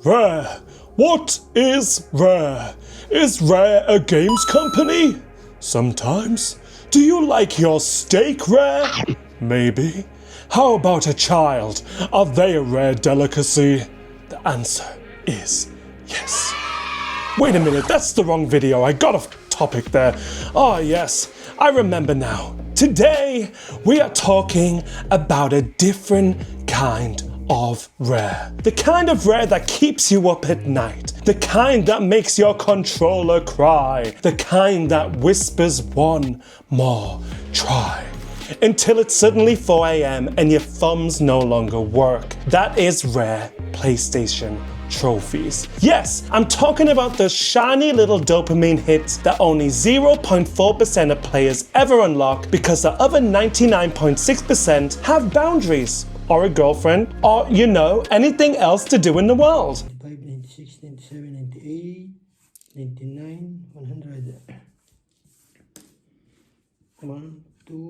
Rare. What is Rare? Is Rare a games company? Sometimes. Do you like your steak rare? Maybe. How about a child? Are they a rare delicacy? The answer is yes. Wait a minute, that's the wrong video. I got off topic there. Oh yes, I remember now. Today, we are talking about a different kind of rare. The kind of rare that keeps you up at night. The kind that makes your controller cry. The kind that whispers one more try. Until it's suddenly 4 AM and your thumbs no longer work. That is Rare PlayStation Trophies. Yes, I'm talking about those shiny little dopamine hits that only 0.4% of players ever unlock because the other 99.6% have boundaries, or a girlfriend, or, you know, anything else to do in the world. 95, 96, 97, 98, 99, 100. Come on.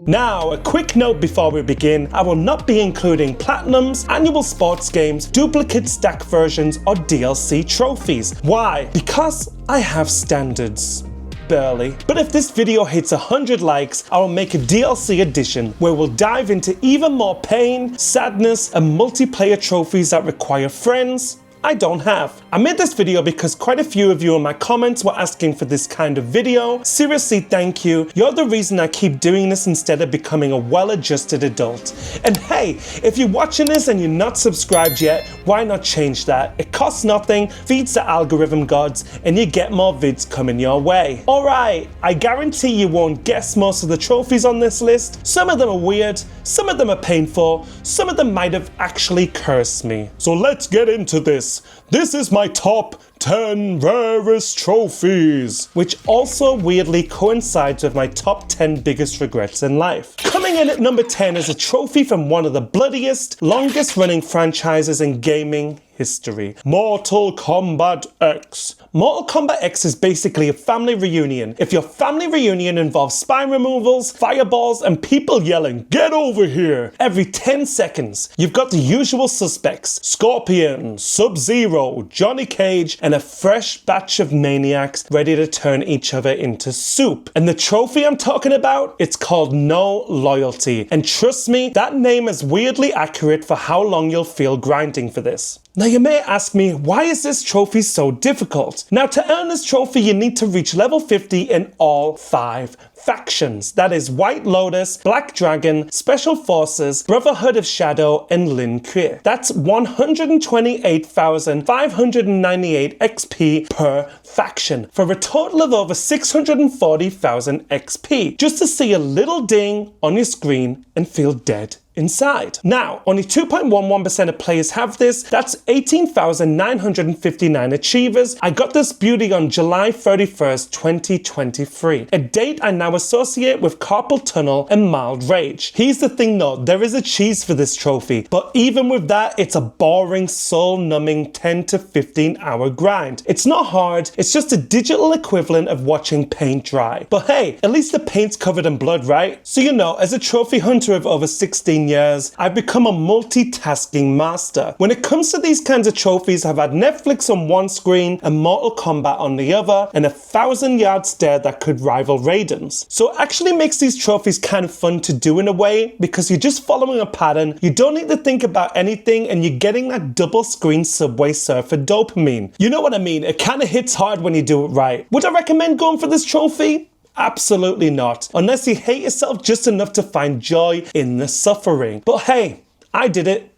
Now, a quick note before we begin, I will not be including platinums, annual sports games, duplicate stack versions, or DLC trophies. Why? Because I have standards. Barely. But if this video hits 100 likes, I will make a DLC edition where we'll dive into even more pain, sadness, and multiplayer trophies that require friends I don't have. I made this video because quite a few of you in my comments were asking for this kind of video. Seriously, thank you. You're the reason I keep doing this instead of becoming a well-adjusted adult. And hey, if you're watching this and you're not subscribed yet, why not change that? It costs nothing, feeds the algorithm gods, and you get more vids coming your way. Alright, I guarantee you won't guess most of the trophies on this list. Some of them are weird, some of them are painful, some of them might have actually cursed me. So let's get into this. This is my top 10 rarest trophies, which also weirdly coincides with my top 10 biggest regrets in life. Coming in at number 10 is a trophy from one of the bloodiest, longest running franchises in gaming history, Mortal Kombat X. Mortal Kombat X is basically a family reunion. If your family reunion involves spine removals, fireballs, and people yelling, "Get over here!" every 10 seconds, you've got the usual suspects, Scorpion, Sub-Zero, Johnny Cage, and a fresh batch of maniacs ready to turn each other into soup. And the trophy I'm talking about, it's called No Loyalty. And trust me, that name is weirdly accurate for how long you'll feel grinding for this. Now you may ask me, why is this trophy so difficult? Now to earn this trophy you need to reach level 50 in all 5 factions. That is White Lotus, Black Dragon, Special Forces, Brotherhood of Shadow, and Lin Kuei. That's 128,598 XP per faction, for a total of over 640,000 XP, just to see a little ding on your screen and feel dead inside. Now, only 2.11% of players have this. That's 18,959 achievers. I got this beauty on July 31st, 2023, a date I now associate with carpal tunnel and mild rage. Here's the thing though, there is a cheese for this trophy, but even with that, it's a boring, soul-numbing 10 to 15 hour grind. It's not hard, it's just a digital equivalent of watching paint dry. But hey, at least the paint's covered in blood, right? So you know, as a trophy hunter of over 16 years, I've become a multitasking master. When it comes to these kinds of trophies, I've had Netflix on one screen and Mortal Kombat on the other, and a 1,000-yard stare that could rival Raiden's. So it actually makes these trophies kind of fun to do in a way, because you're just following a pattern, you don't need to think about anything, and you're getting that double screen Subway Surfer dopamine. You know what I mean? It kind of hits hard when you do it right. Would I recommend going for this trophy? Absolutely not, unless you hate yourself just enough to find joy in the suffering. But hey, I did it.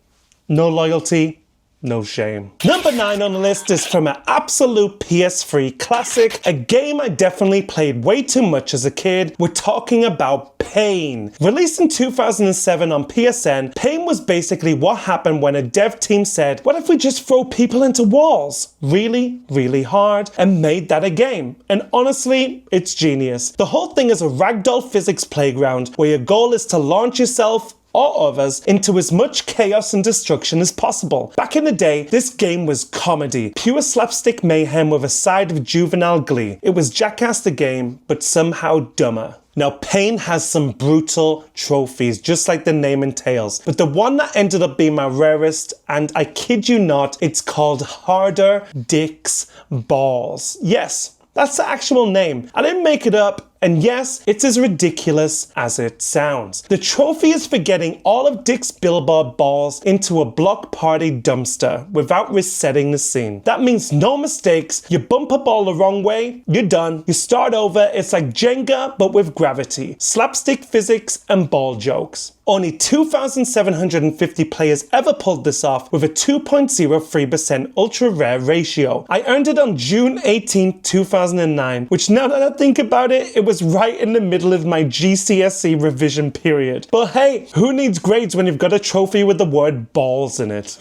No loyalty, no shame. Number 9 on the list is from an absolute PS3 classic, a game I definitely played way too much as a kid. We're talking about Pain. Released in 2007 on PSN, Pain was basically what happened when a dev team said, what if we just throw people into walls really, really hard, and made that a game? And honestly, it's genius. The whole thing is a ragdoll physics playground where your goal is to launch yourself or others into as much chaos and destruction as possible. Back in the day, this game was comedy, pure slapstick mayhem with a side of juvenile glee. It was Jackass the game, but somehow dumber. Now, Pain has some brutal trophies, just like the name entails, but the one that ended up being my rarest, and I kid you not, it's called Harder Dick's Balls. Yes, that's the actual name. I didn't make it up. And yes, it's as ridiculous as it sounds. The trophy is for getting all of Dick's billboard balls into a block party dumpster without resetting the scene. That means no mistakes. You bump a ball the wrong way, you're done. You start over. It's like Jenga, but with gravity, slapstick physics, and ball jokes. Only 2,750 players ever pulled this off with a 2.03% ultra rare ratio. I earned it on June 18, 2009, which now that I think about it, it was right in the middle of my GCSE revision period. But hey, who needs grades when you've got a trophy with the word balls in it?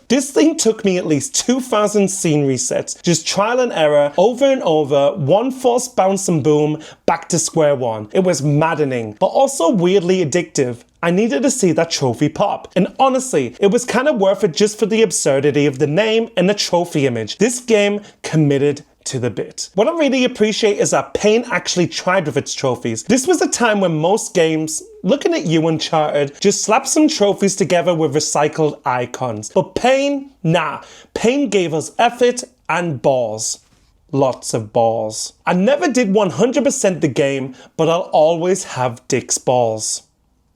This thing took me at least 2,000 scene resets, just trial and error, over and over, one false bounce and boom, back to square one. It was maddening, but also weirdly addictive. I needed to see that trophy pop, and honestly, it was kind of worth it just for the absurdity of the name and the trophy image. This game committed to the bit. What I really appreciate is that Pain actually tried with its trophies. This was a time when most games, looking at you Uncharted, just slapped some trophies together with recycled icons. But Pain, nah. Pain gave us effort and balls. Lots of balls. I never did 100% the game, but I'll always have Dick's balls.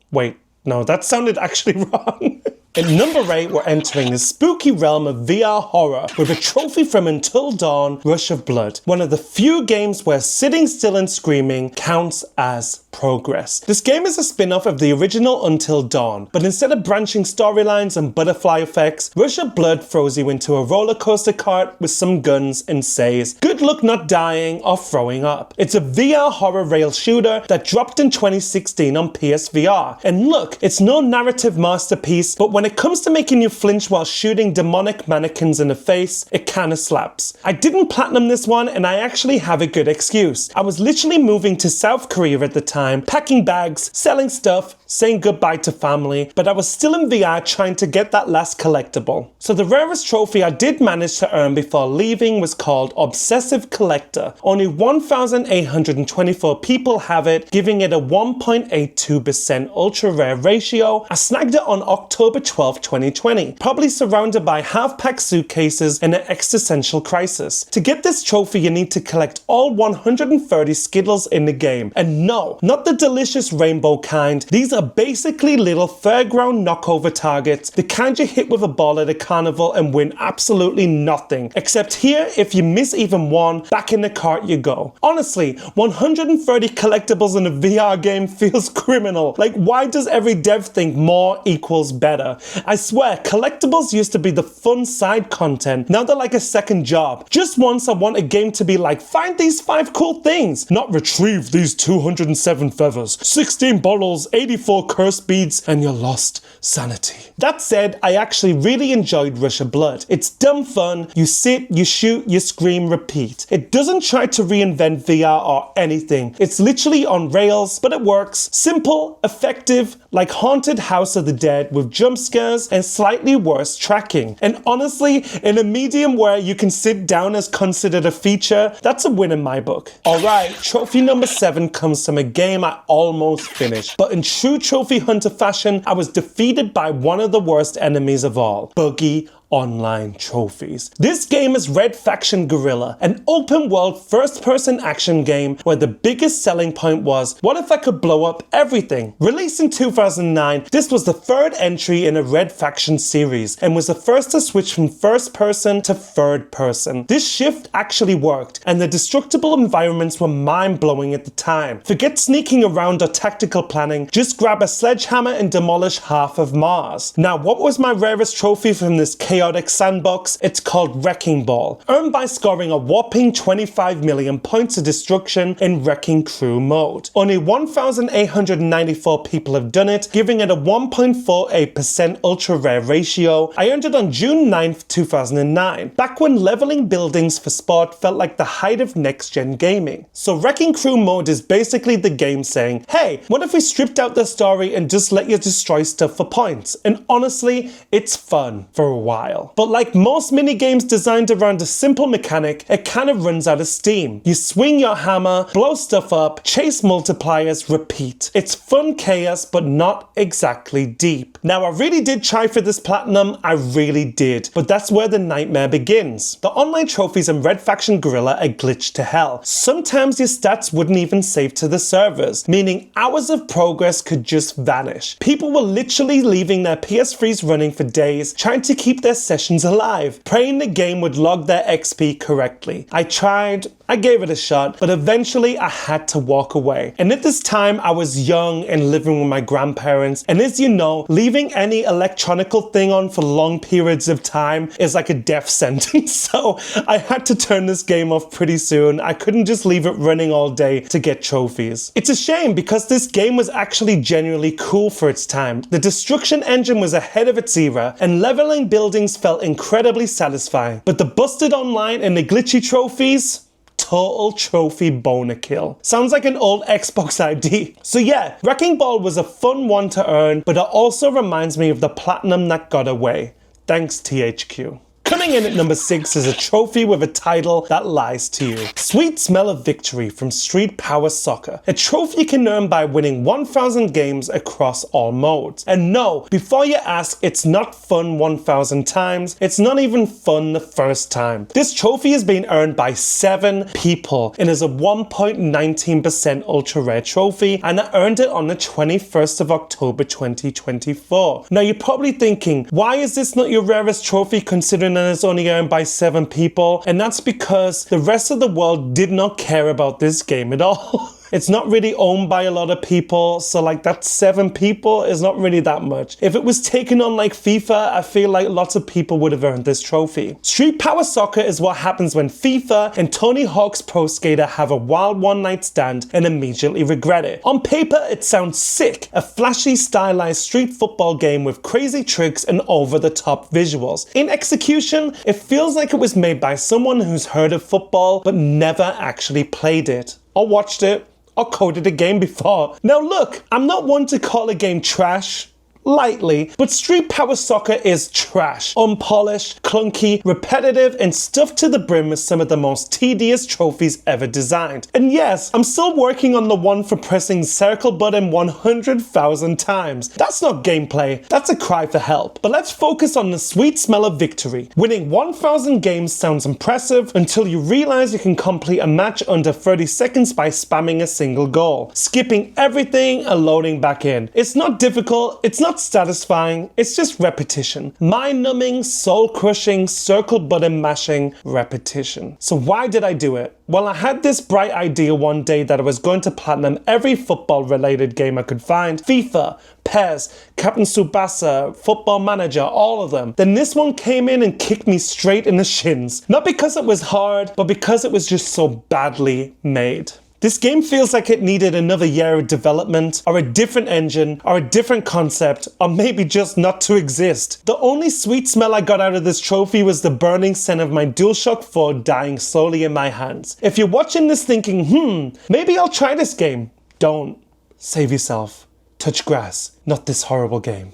Wait, no, that sounded actually wrong. At number 8, we're entering the spooky realm of VR horror with a trophy from Until Dawn, Rush of Blood, one of the few games where sitting still and screaming counts as progress. This game is a spin-off of the original Until Dawn, but instead of branching storylines and butterfly effects, Rush of Blood throws you into a roller coaster cart with some guns and says, good luck not dying or throwing up. It's a VR horror rail shooter that dropped in 2016 on PSVR. And look, it's no narrative masterpiece, but when it comes to making you flinch while shooting demonic mannequins in the face, it kinda slaps. I didn't platinum this one, and I actually have a good excuse. I was literally moving to South Korea at the time, packing bags, selling stuff, saying goodbye to family, but I was still in VR trying to get that last collectible. So the rarest trophy I did manage to earn before leaving was called Obsessive Collector. Only 1,824 people have it, giving it a 1.82% ultra rare ratio. I snagged it on October 12, 2020, probably surrounded by half-packed suitcases in an existential crisis. To get this trophy, you need to collect all 130 Skittles in the game. And no, not the delicious rainbow kind. These are basically little fairground knockover targets, the kind you hit with a ball at a carnival and win absolutely nothing. Except here, if you miss even one, back in the cart you go. Honestly, 130 collectibles in a VR game feels criminal. Like, why does every dev think more equals better? I swear, collectibles used to be the fun side content. Now they're like a second job. Just once I want a game to be like, find these 5 cool things, not retrieve these 207 feathers, 16 bottles, 84 curse beads, and your lost sanity. That said, I actually really enjoyed Rush of Blood. It's dumb fun. You sit, you shoot, you scream, repeat. It doesn't try to reinvent VR or anything. It's literally on rails, but it works. Simple, effective, like Haunted House of the Dead with jump scares and slightly worse tracking. And honestly, in a medium where you can sit down as considered a feature, that's a win in my book. Alright, trophy number 7 comes from a game I almost finished, but in true trophy hunter fashion, I was defeated by one of the worst enemies of all, Buggy Online Trophies. This game is Red Faction Guerilla, an open world first-person action game where the biggest selling point was, what if I could blow up everything? Released in 2009, this was the 3rd entry in a Red Faction series and was the first to switch from first person to third person. This shift actually worked, and the destructible environments were mind-blowing at the time. Forget sneaking around or tactical planning, just grab a sledgehammer and demolish half of Mars. Now, what was my rarest trophy from this chaotic sandbox? It's called Wrecking Ball, earned by scoring a whopping 25 million points of destruction in Wrecking Crew mode. Only 1,894 people have done it, giving it a 1.48% ultra rare ratio. I earned it on June 9th, 2009, back when leveling buildings for sport felt like the height of next-gen gaming. So Wrecking Crew mode is basically the game saying, hey, what if we stripped out the story and just let you destroy stuff for points? And honestly, it's fun for a while. while. But like most mini games designed around a simple mechanic, it kind of runs out of steam. You swing your hammer, blow stuff up, chase multipliers, repeat. It's fun chaos, but not exactly deep. Now, I really did try for this platinum, I really did, but that's where the nightmare begins. The online trophies in Red Faction Guerilla are glitched to hell. Sometimes your stats wouldn't even save to the servers, meaning hours of progress could just vanish. People were literally leaving their PS3s running for days, trying to keep their sessions alive, praying the game would log their XP correctly. I tried, I gave it a shot, but eventually I had to walk away. And at this time, I was young and living with my grandparents, and as you know, leaving any electronical thing on for long periods of time is like a death sentence, so I had to turn this game off pretty soon. I couldn't just leave it running all day to get trophies. It's a shame because this game was actually genuinely cool for its time. The destruction engine was ahead of its era, and leveling buildings felt incredibly satisfying. But the busted online and the glitchy trophies? Total trophy boner kill. Sounds like an old Xbox ID. So yeah, Wrecking Ball was a fun one to earn, but it also reminds me of the platinum that got away. Thanks THQ. Coming in at number 6 is a trophy with a title that lies to you. Sweet Smell of Victory from Street Power Soccer. A trophy you can earn by winning 1,000 games across all modes. And no, before you ask, it's not fun 1,000 times. It's not even fun the first time. This trophy has been earned by 7 people and is a 1.19% ultra rare trophy, and I earned it on the 21st of October 2024. Now you're probably thinking, why is this not your rarest trophy considering and it's only owned by 7 people? And that's because the rest of the world did not care about this game at all. It's not really owned by a lot of people, so like that 7 people is not really that much. If it was taken on like FIFA, I feel like lots of people would have earned this trophy. Street Power Soccer is what happens when FIFA and Tony Hawk's Pro Skater have a wild one-night stand and immediately regret it. On paper, it sounds sick. A flashy, stylized street football game with crazy tricks and over-the-top visuals. In execution, it feels like it was made by someone who's heard of football but never actually played it, or watched it, or coded a game before. Now look, I'm not one to call a game trash lightly, but Street Power Soccer is trash. Unpolished, clunky, repetitive, and stuffed to the brim with some of the most tedious trophies ever designed. And yes, I'm still working on the one for pressing circle button 100,000 times. That's not gameplay, that's a cry for help. But let's focus on the sweet smell of victory. Winning 1,000 games sounds impressive until you realize you can complete a match under 30 seconds by spamming a single goal, skipping everything and loading back in. It's not difficult, it's not satisfying, it's just repetition. Mind-numbing, soul-crushing, circle button mashing repetition. So why did I do it? Well, I had this bright idea one day that I was going to platinum every football related game I could find. FIFA, PES, Captain Tsubasa, Football Manager, all of them. Then this one came in and kicked me straight in the shins. Not because it was hard, but because it was just so badly made. This game feels like it needed another year of development, or a different engine, or a different concept, or maybe just not to exist. The only sweet smell I got out of this trophy was the burning scent of my DualShock 4 dying slowly in my hands. If you're watching this thinking, maybe I'll try this game, don't. Save yourself. Touch grass, not this horrible game.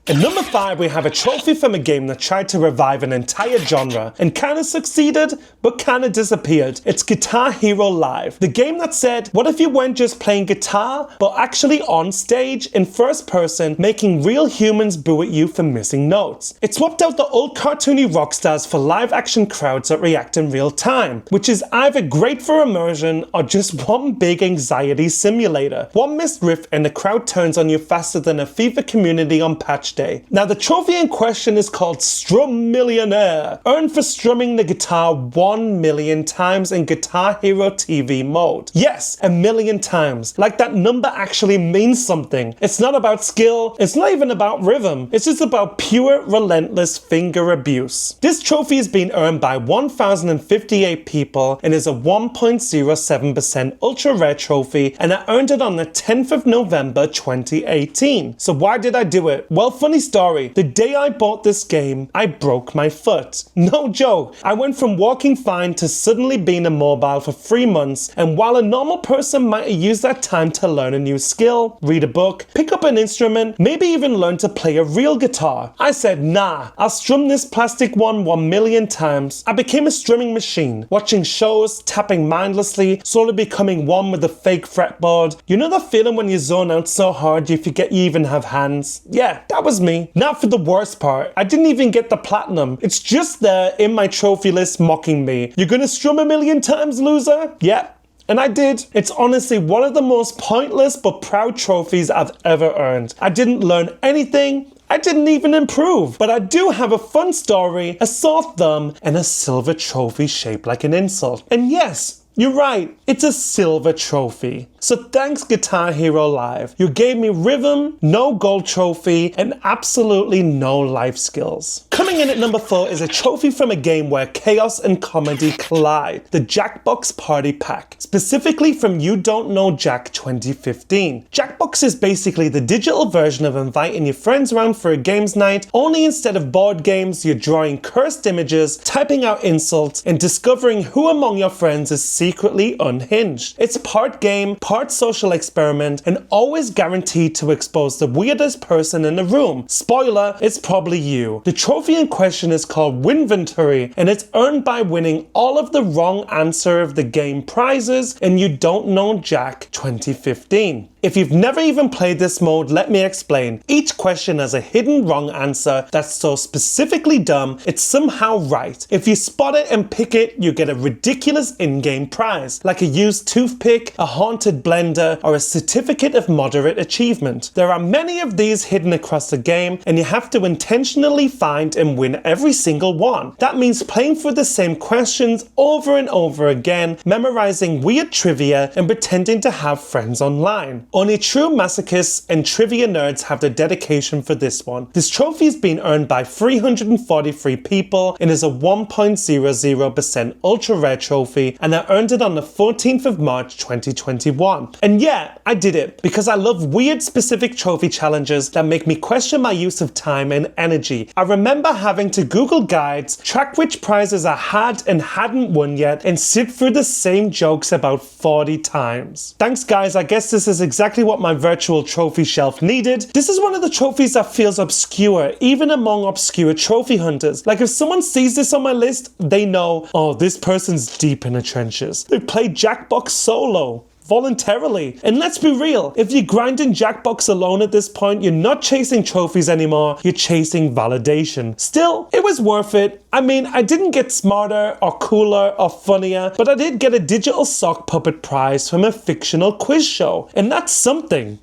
At number 5, we have a trophy from a game that tried to revive an entire genre and kinda succeeded, but kinda disappeared. It's Guitar Hero Live. The game that said, what if you weren't just playing guitar, but actually on stage in first person, making real humans boo at you for missing notes. It swapped out the old cartoony rock stars for live action crowds that react in real time, which is either great for immersion or just one big anxiety simulator. One missed riff and the crowd turns on you faster than a FIFA community on patch day. Now the trophy in question is called Strum Millionaire, earned for strumming the guitar 1 million times in Guitar Hero TV mode. Yes, 1 million times. Like that number actually means something. It's not about skill, it's not even about rhythm, it's just about pure relentless finger abuse. This trophy has been earned by 1,058 people and is a 1.07% ultra rare trophy, and I earned it on the 10th of November 2018. So why did I do it? Well, funny story, the day I bought this game, I broke my foot. No joke. I went from walking fine to suddenly being immobile for 3 months, and while a normal person might have used that time to learn a new skill, read a book, pick up an instrument, maybe even learn to play a real guitar, I said, nah, I'll strum this plastic one 1,000,000 times. I became a strumming machine, watching shows, tapping mindlessly, slowly becoming one with the fake fretboard. You know the feeling when you zone out so hard you forget you even have hands? Yeah, that was me. Now for the worst part, I didn't even get the platinum. It's just there in my trophy list mocking me. You're gonna strum 1,000,000 times, loser? Yep. And I did. It's honestly one of the most pointless but proud trophies I've ever earned. I didn't learn anything. I didn't even improve, but I do have a fun story, a sore thumb, and a silver trophy shaped like an insult. And yes, you're right, it's a silver trophy. So thanks Guitar Hero Live. You gave me rhythm, no gold trophy, and absolutely no life skills. Coming in at number 4 is a trophy from a game where chaos and comedy collide, the Jackbox Party Pack, specifically from You Don't Know Jack 2015. Jackbox is basically the digital version of inviting your friends around for a games night, only instead of board games, you're drawing cursed images, typing out insults, and discovering who among your friends is secretly unhinged. It's part game, part social experiment, and always guaranteed to expose the weirdest person in the room. Spoiler, it's probably you. The trophy in question is called Winventory, and it's earned by winning all of the wrong answer of the game prizes in You Don't Know Jack 2015. If you've never even played this mode, let me explain. Each question has a hidden wrong answer that's so specifically dumb, it's somehow right. If you spot it and pick it, you get a ridiculous in-game prize, like a used toothpick, a haunted blender, or a certificate of moderate achievement. There are many of these hidden across the game, and you have to intentionally find and win every single one. That means playing through the same questions over and over again, memorizing weird trivia, and pretending to have friends online. Only true masochists and trivia nerds have the dedication for this one. This trophy has been earned by 343 people and is a 1.00% ultra rare trophy, and I earned it on the 14th of March 2021. And yeah, I did it because I love weird specific trophy challenges that make me question my use of time and energy. I remember having to Google guides, track which prizes I had and hadn't won yet, and sit through the same jokes about 40 times. Thanks guys, I guess this is exactly what my virtual trophy shelf needed. This is one of the trophies that feels obscure, even among obscure trophy hunters. Like if someone sees this on my list, they know, oh, this person's deep in the trenches. They played Jackbox solo. Voluntarily. And let's be real, if you're grinding Jackbox alone at this point, you're not chasing trophies anymore, you're chasing validation. Still, it was worth it. I mean, I didn't get smarter or cooler or funnier, but I did get a digital sock puppet prize from a fictional quiz show. And that's something,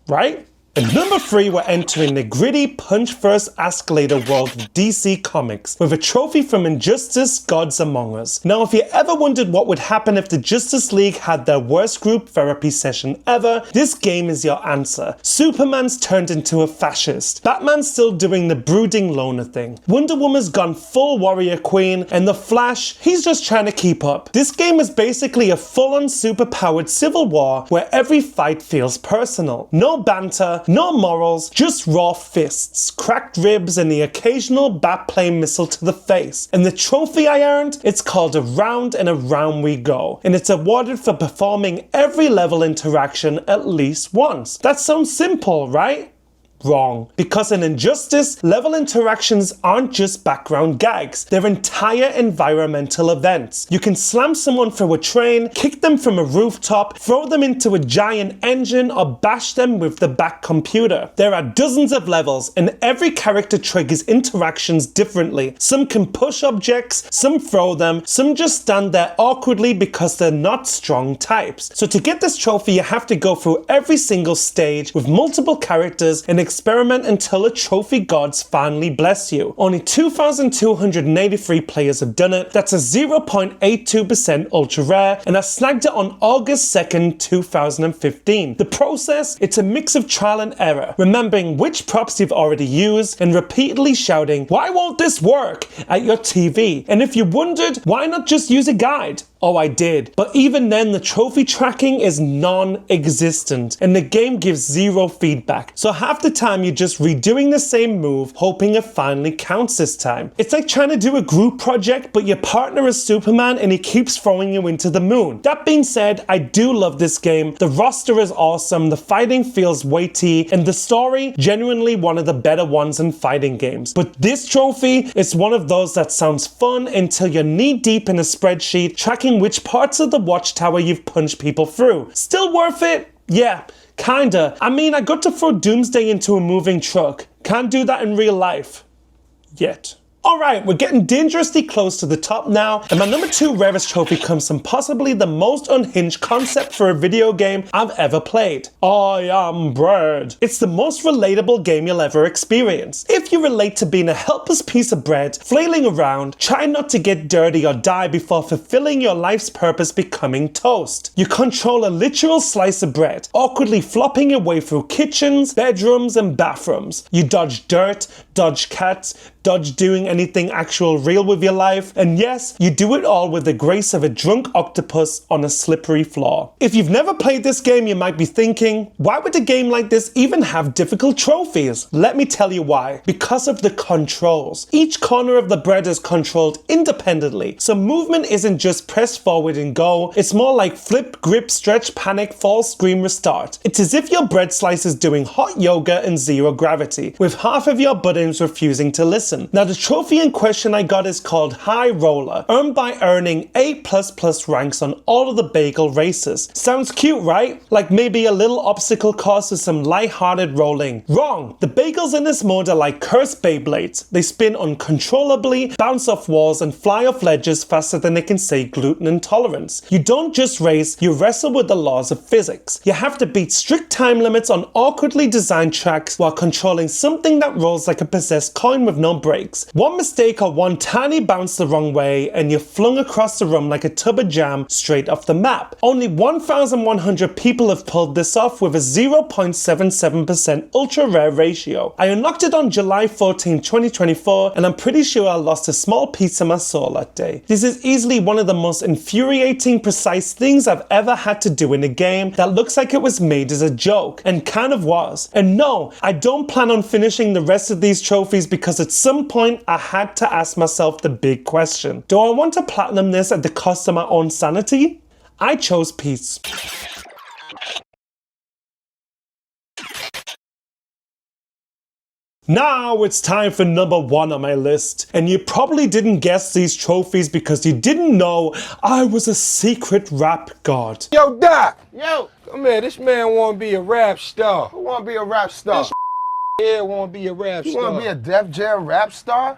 right? At number 3, we're entering the gritty punch-first escalator world of DC Comics with a trophy from Injustice Gods Among Us. Now, if you ever wondered what would happen if the Justice League had their worst group therapy session ever, this game is your answer. Superman's turned into a fascist. Batman's still doing the brooding loner thing. Wonder Woman's gone full warrior queen, and the Flash, he's just trying to keep up. This game is basically a full-on super-powered civil war where every fight feels personal. No banter, no morals, just raw fists, cracked ribs, and the occasional bat-plane missile to the face. And the trophy I earned? It's called Around and Around We Go, and it's awarded for performing every level interaction at least once. That sounds simple, right? Wrong. Because in Injustice, level interactions aren't just background gags, they're entire environmental events. You can slam someone through a train, kick them from a rooftop, throw them into a giant engine, or bash them with the back computer. There are dozens of levels, and every character triggers interactions differently. Some can push objects, some throw them, some just stand there awkwardly because they're not strong types. So to get this trophy, you have to go through every single stage with multiple characters and experiment until the trophy gods finally bless you. Only 2,283 players have done it. That's a 0.82% ultra rare, and I snagged it on August 2nd, 2015. The process? It's a mix of trial and error, remembering which props you've already used and repeatedly shouting, "Why won't this work?" at your TV. And if you wondered, why not just use a guide? Oh, I did. But even then, the trophy tracking is non-existent and the game gives zero feedback. So half the time you're just redoing the same move, hoping it finally counts this time. It's like trying to do a group project, but your partner is Superman and he keeps throwing you into the moon. That being said, I do love this game. The roster is awesome, the fighting feels weighty, and the story, genuinely one of the better ones in fighting games. But this trophy is one of those that sounds fun until you're knee deep in a spreadsheet tracking which parts of the watchtower you've punched people through. Still worth it? Yeah, kinda. I mean, I got to throw Doomsday into a moving truck. Can't do that in real life. Yet. Alright, we're getting dangerously close to the top now, and my number 2 rarest trophy comes from possibly the most unhinged concept for a video game I've ever played. I am bread. It's the most relatable game you'll ever experience. If you relate to being a helpless piece of bread, flailing around, trying not to get dirty or die before fulfilling your life's purpose becoming toast. You control a literal slice of bread, awkwardly flopping your way through kitchens, bedrooms, and bathrooms. You dodge dirt, dodge cats, dodge doing anything actual real with your life, and yes, you do it all with the grace of a drunk octopus on a slippery floor. If you've never played this game, you might be thinking, why would a game like this even have difficult trophies? Let me tell you why. Because of the controls. Each corner of the bread is controlled independently, so movement isn't just press forward and go, it's more like flip, grip, stretch, panic, fall, scream, restart. It's as if your bread slice is doing hot yoga and zero gravity, with half of your buttons refusing to listen. Now the trophy in question I got is called High Roller, earned by earning A++ ranks on all of the bagel races. Sounds cute, right? Like maybe a little obstacle course with some light-hearted rolling. Wrong! The bagels in this mode are like cursed Beyblades. They spin uncontrollably, bounce off walls, and fly off ledges faster than they can say gluten intolerance. You don't just race, you wrestle with the laws of physics. You have to beat strict time limits on awkwardly designed tracks while controlling something that rolls like a possessed coin with no breaks. One mistake or one tiny bounce the wrong way and you're flung across the room like a tub of jam straight off the map. Only 1,100 people have pulled this off with a 0.77% ultra rare ratio. I unlocked it on July 14, 2024 and I'm pretty sure I lost a small piece of my soul that day. This is easily one of the most infuriating precise things I've ever had to do in a game that looks like it was made as a joke, and kind of was. And no, I don't plan on finishing the rest of these trophies because at some point I had to ask myself the big question. Do I want to platinum this at the cost of my own sanity? I chose peace. Now it's time for number 1 on my list, and you probably didn't guess these trophies because you didn't know I was a secret rap god. Yo, Doc! Yo! Come here, this man wanna be a rap star. Who wanna be a rap star? This here wanna be a rap You star. wanna be a Def Jam Rapstar?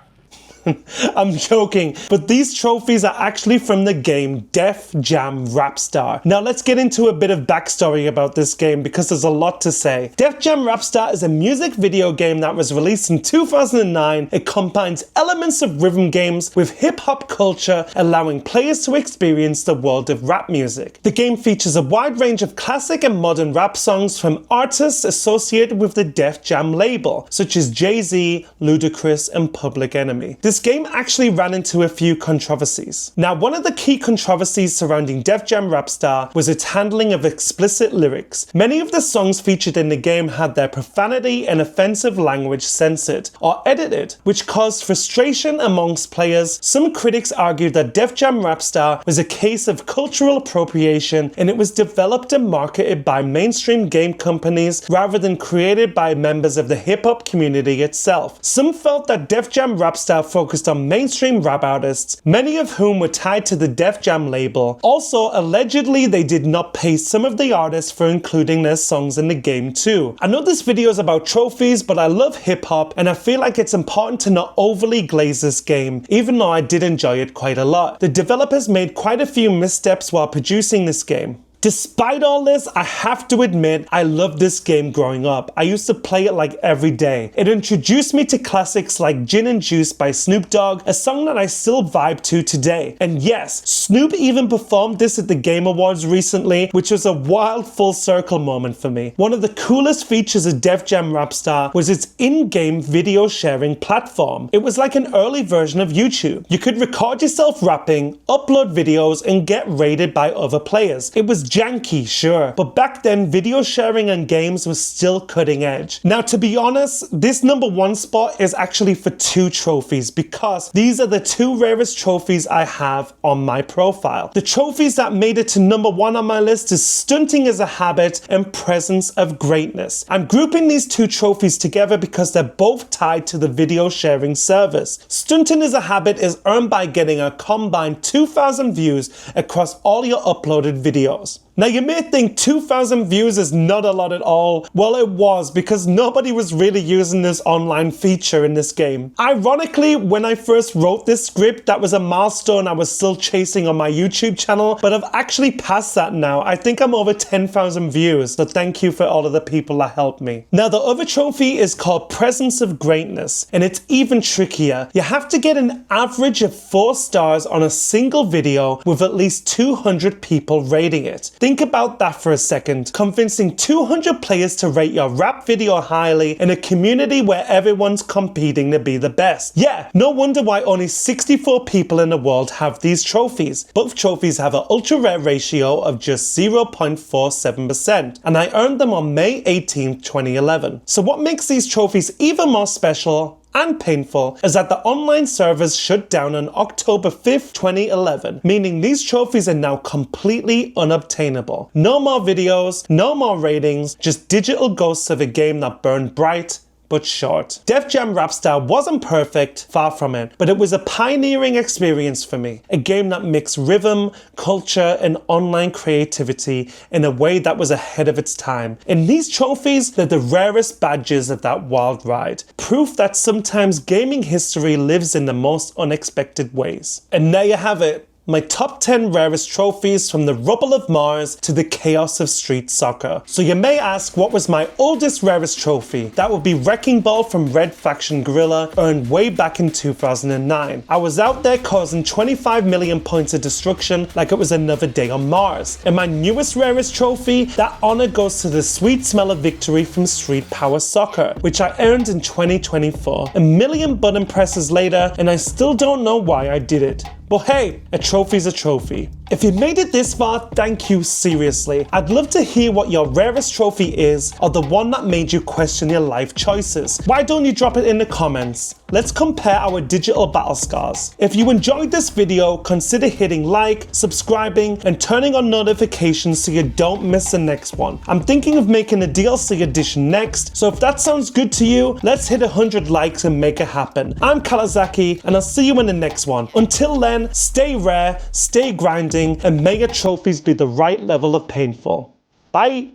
I'm joking, but these trophies are actually from the game Def Jam Rapstar. Now let's get into a bit of backstory about this game because there's a lot to say. Def Jam Rapstar is a music video game that was released in 2009. It combines elements of rhythm games with hip-hop culture, allowing players to experience the world of rap music. The game features a wide range of classic and modern rap songs from artists associated with the Def Jam label, such as Jay-Z, Ludacris, and Public Enemy. This game actually ran into a few controversies. Now, one of the key controversies surrounding Def Jam Rapstar was its handling of explicit lyrics. Many of the songs featured in the game had their profanity and offensive language censored or edited, which caused frustration amongst players. Some critics argued that Def Jam Rapstar was a case of cultural appropriation and it was developed and marketed by mainstream game companies rather than created by members of the hip-hop community itself. Some felt that Def Jam Rapstar focused on mainstream rap artists, many of whom were tied to the Def Jam label. Also, allegedly, they did not pay some of the artists for including their songs in the game too. I know this video is about trophies, but I love hip-hop and I feel like it's important to not overly glaze this game, even though I did enjoy it quite a lot. The developers made quite a few missteps while producing this game. Despite all this, I have to admit I loved this game growing up. I used to play it like every day. It introduced me to classics like Gin and Juice by Snoop Dogg, a song that I still vibe to today. And yes, Snoop even performed this at the Game Awards recently, which was a wild full circle moment for me. One of the coolest features of Def Jam Rapstar was its in-game video sharing platform. It was like an early version of YouTube. You could record yourself rapping, upload videos, and get rated by other players. It was janky, sure, but back then video sharing and games was still cutting edge. Now, to be honest, this #1 spot is actually for 2 trophies because these are the 2 rarest trophies I have on my profile. The trophies that made it to #1 on my list is Stunting as a Habit and Presence of Greatness. I'm grouping these 2 trophies together because they're both tied to the video sharing service. Stunting as a Habit is earned by getting a combined 2,000 views across all your uploaded videos. Now you may think 2,000 views is not a lot at all. Well, it was, because nobody was really using this online feature in this game. Ironically, when I first wrote this script, that was a milestone I was still chasing on my YouTube channel, but I've actually passed that now. I think I'm over 10,000 views, so thank you for all of the people that helped me. Now the other trophy is called Presence of Greatness, and it's even trickier. You have to get an average of 4 stars on a single video with at least 200 people rating it. Think about that for a second. Convincing 200 players to rate your rap video highly in a community where everyone's competing to be the best. Yeah, no wonder why only 64 people in the world have these trophies. Both trophies have an ultra rare ratio of just 0.47%, and I earned them on May 18th, 2011. So what makes these trophies even more special and painful is that the online servers shut down on October 5th, 2011, meaning these trophies are now completely unobtainable. No more videos, no more ratings, just digital ghosts of a game that burned bright but short. Def Jam Rapstar wasn't perfect, far from it, but it was a pioneering experience for me. A game that mixed rhythm, culture, and online creativity in a way that was ahead of its time. And these trophies, they're the rarest badges of that wild ride. Proof that sometimes gaming history lives in the most unexpected ways. And there you have it. My top 10 rarest trophies, from the rubble of Mars to the chaos of street soccer. So you may ask, what was my oldest rarest trophy? That would be Wrecking Ball from Red Faction Guerilla, earned way back in 2009. I was out there causing 25 million points of destruction like it was another day on Mars. And my newest rarest trophy, that honor goes to the Sweet Smell of Victory from Street Power Soccer, which I earned in 2024. A million button presses later, and I still don't know why I did it. But hey, a trophy's a trophy. If you made it this far, thank you seriously. I'd love to hear what your rarest trophy is, or the one that made you question your life choices. Why don't you drop it in the comments? Let's compare our digital battle scars. If you enjoyed this video, consider hitting like, subscribing, and turning on notifications so you don't miss the next one. I'm thinking of making a DLC edition next, so if that sounds good to you, let's hit 100 likes and make it happen. I'm Calazaki, and I'll see you in the next one. Until then, stay rare, stay grinding, and may your trophies be the right level of painful. Bye!